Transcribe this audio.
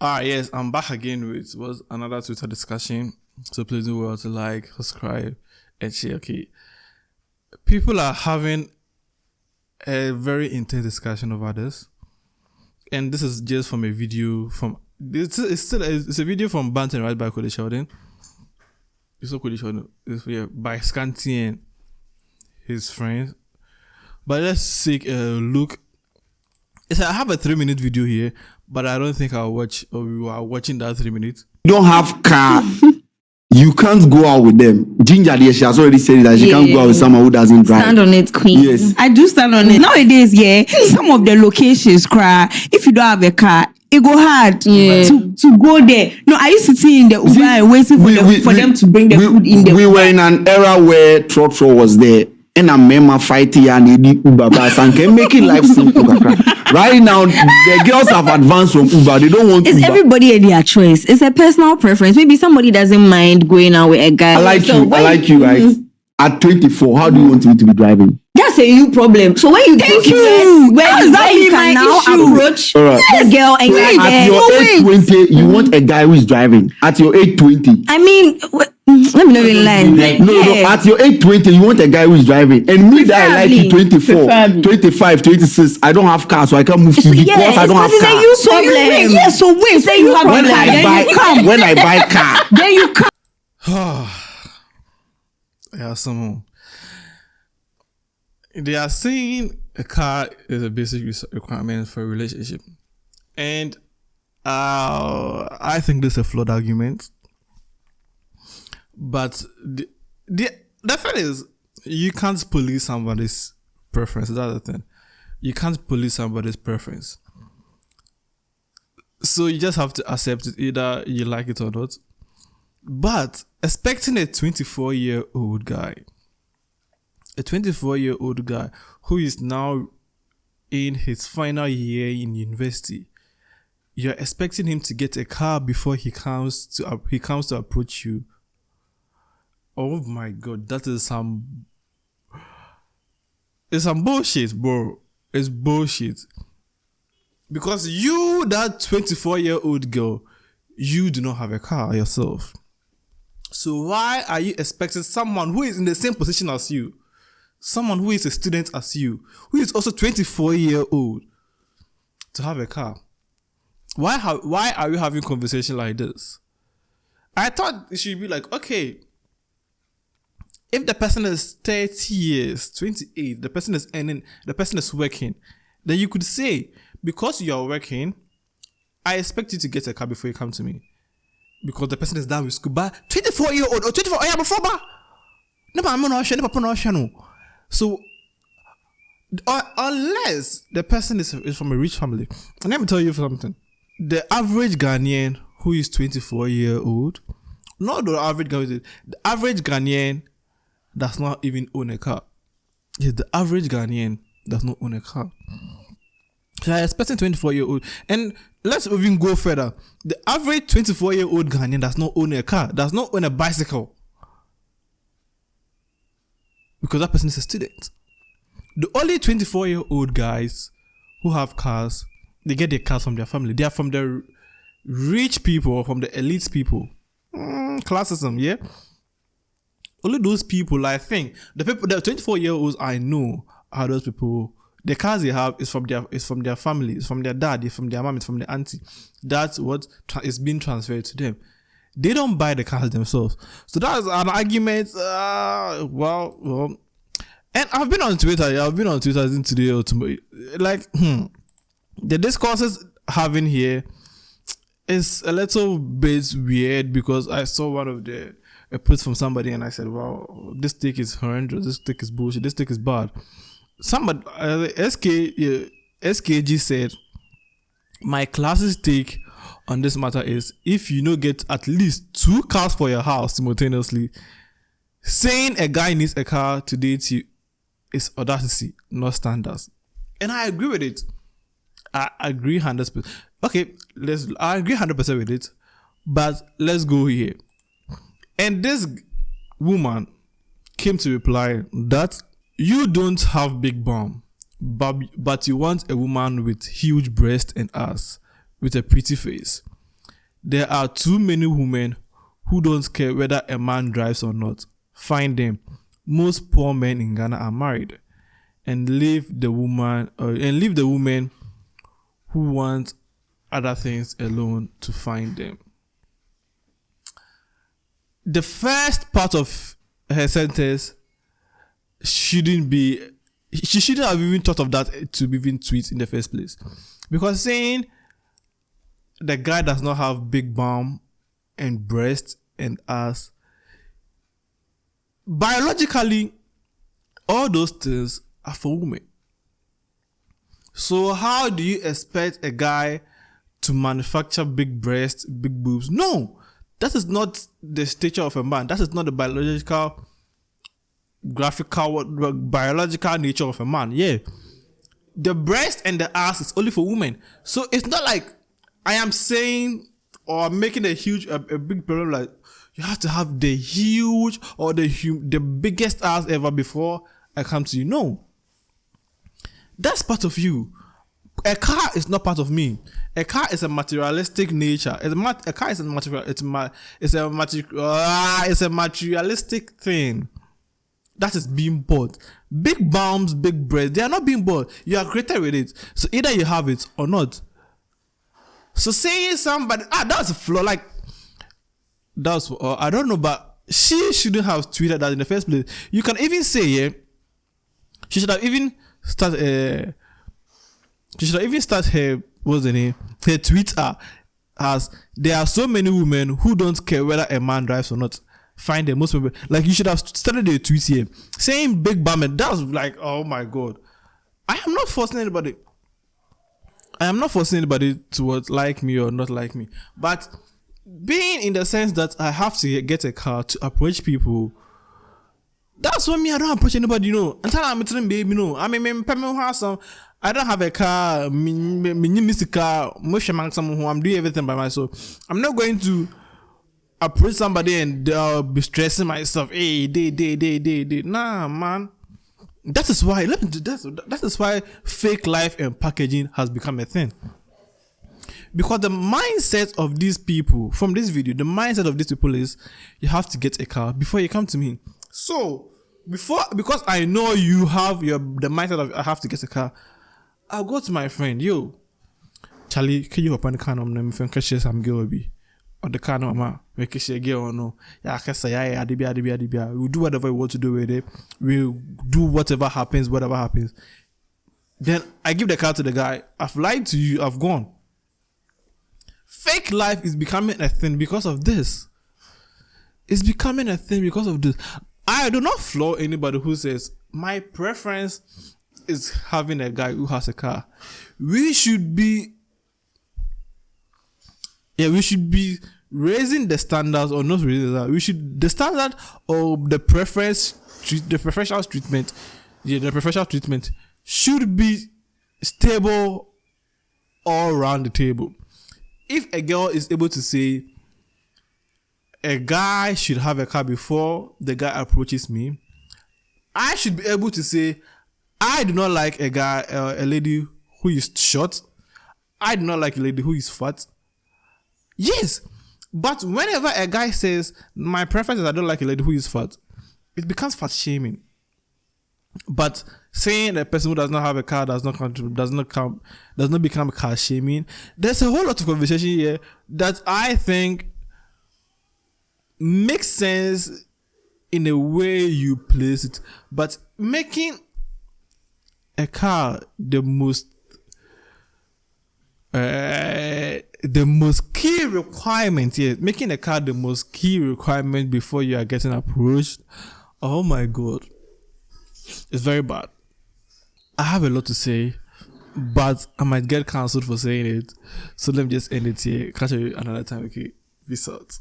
Yes, I'm back again with was another Twitter discussion. So please do well to like, subscribe, and share. Okay, people are having a very intense discussion over this, and this is just from a video from. It's a video from Banten right by Cody Sheldon. It's not Cody Sheldon. It's by Scanty and his friends. But let's take a look. I have a 3-minute video here, but I don't think I'll watch or we are watching that 3 minutes. You don't have car. You can't go out with them. Ginger, she has already said that she can't go out with someone who doesn't drive. Stand on it, queen. Yes. I do stand on it. Nowadays, some of the locations cry. If you don't have a car, it go hard to go there. No, I used to see in the Uber and waiting for them to bring the food in the We Uber. were in an era where Trotro was there. And I'm member fighting and Uber bus and can make it life simple. Right now, the girls have advanced from Uber. They don't want It's Uber. everybody at their choice. It's a personal preference. Maybe somebody doesn't mind going out with a guy. I like you, right? At 24, how do you want me to be driving? That's a you problem. So when you Thank you. where you Exactly can my now issue. approach All right. the girl and you're At there. your age 20, you want a guy who is driving. At your age 20. I mean, let me not even lie. No. At your age 20, you want a guy who is driving. And me that I like you 24, Preferably. 25, 26. I don't have car, so I can't move to you because I don't have it's car. a you So you problem. wait, yes, so wait, so you have When a car, then you come. when I buy car, Then you come. Yeah, some. They are saying a car is a basic requirement for a relationship, and I think this is a flawed argument. But the fact is, you can't police somebody's preference. That's the thing. You can't police somebody's preference. So you just have to accept it, either you like it or not. But expecting a 24-year-old guy, who is now in his final year in university, you're expecting him to get a car before he comes to approach you. Oh my God, it's some bullshit, bro. It's bullshit. Because you, that 24-year-old girl, you do not have a car yourself. So why are you expecting someone who is in the same position as you, someone who is a student as you, who is also 24-year-old, to have a car? Why are you having conversation like this? I thought it should be like, okay, if the person is 30 years, 28, the person is earning, the person is working, then you could say, because you are working, I expect you to get a car before you come to me. Because the person is done with school. But 24-year-old or 24, yeah, before ba. No. So, unless the person is from a rich family, and let me tell you something. The average Ghanaian who is 24-year-old, not the average Ghanaian, the average Ghanaian does not even own a car. Yes, the average Ghanaian does not own a car. So I expect a 24-year-old, and let's even go further. The average 24-year-old Ghanaian does not own a car, does not own a bicycle, because that person is a student. The only 24-year-old guys who have cars, they get their cars from their family. They are from the rich people or from the elite people. Classism, yeah. Only those people, I think, the 24-year-olds I know are those people. The cars they have is from their family, it's from their dad, it's from their mom, it's from their auntie. That's what is being transferred to them. They don't buy the cars themselves. So that's an argument. Well. And I've been on Twitter today or tomorrow. Like, the discourses having here is a little bit weird, because I saw one of a post from somebody and I said, wow, this take is horrendous, this take is bullshit, this take is bad. Somebody, SKG said, my class's take on this matter is, if you don't get at least 2 cars for your house simultaneously, saying a guy needs a car to date you is audacity, not standards. And I agree with it. I agree 100%. Okay, I agree 100% with it, but let's go here. And this woman came to reply that you don't have big bum, but you want a woman with huge breast and ass, with a pretty face. There are too many women who don't care whether a man drives or not. Find them. Most poor men in Ghana are married, and leave the woman who want other things alone to find them. The first part of her sentence she shouldn't have even thought of that to even tweet in the first place, because saying the guy does not have big bum and breast and ass, biologically all those things are for women. So how do you expect a guy to manufacture big breasts, big boobs? No, that is not the stature of a man. That is not the biological nature of a man. Yeah, the breast and the ass is only for women. So it's not like I am saying or making a big problem like you have to have the huge or the biggest ass ever before I come to you. No, that's part of you. A car is not part of me. A car is a materialistic nature. A car is a materialistic thing that is being bought. Big bums, big breasts, they are not being bought. You are created with it. So either you have it or not. So saying somebody, that's a flaw. Like, that's, I don't know, but she shouldn't have tweeted that in the first place. You can even say, yeah, she should have even started her, what's the name? Her Twitter as there are so many women who don't care whether a man drives or not. Find them. Most people, like, you should have started a tweet here saying big bum, and that was like, oh my god. I am not forcing anybody to like me or not like me, but being in the sense that I have to get a car to approach people. That's what me. I don't approach anybody, you know. Until I'm telling baby, you know. I mean, I don't have a car. Miss a car. I'm doing everything by myself. I'm not going to approach somebody and be stressing myself. Hey, day. Nah, man. That is why fake life and packaging has become a thing. Because the mindset of these people from this video, the mindset of these people is you have to get a car before you come to me. So because I know you have the mindset of I have to get a car, I'll go to my friend. Yo, Charlie, can you open the car? I'm share some girl be or the car mama make it share girl or no? Yeah, I can say adibia. We'll do whatever we want to do with it. We'll do whatever happens. Then I give the car to the guy. I've lied to you. I've gone. Fake life is becoming a thing because of this. It's becoming a thing because of this. I do not flaw anybody who says my preference is having a guy who has a car. We should be raising the standards, or not raising that. The standard or the preferential treatment should be stable all around the table. If a girl is able to say a guy should have a car before the guy approaches me, I should be able to say I do not like a lady who is short. I do not like a lady who is fat. Yes, but whenever a guy says my preference is I don't like a lady who is fat, it becomes fat shaming. But saying a person who does not have a car does not become car shaming. There's a whole lot of conversation here that I think makes sense in a way you place it, but making a car the most key requirement here, making a car the most key requirement before you are getting approached. Oh my god. It's very bad. I have a lot to say, but I might get cancelled for saying it. So let me just end it here. Catch you another time, okay? Peace out.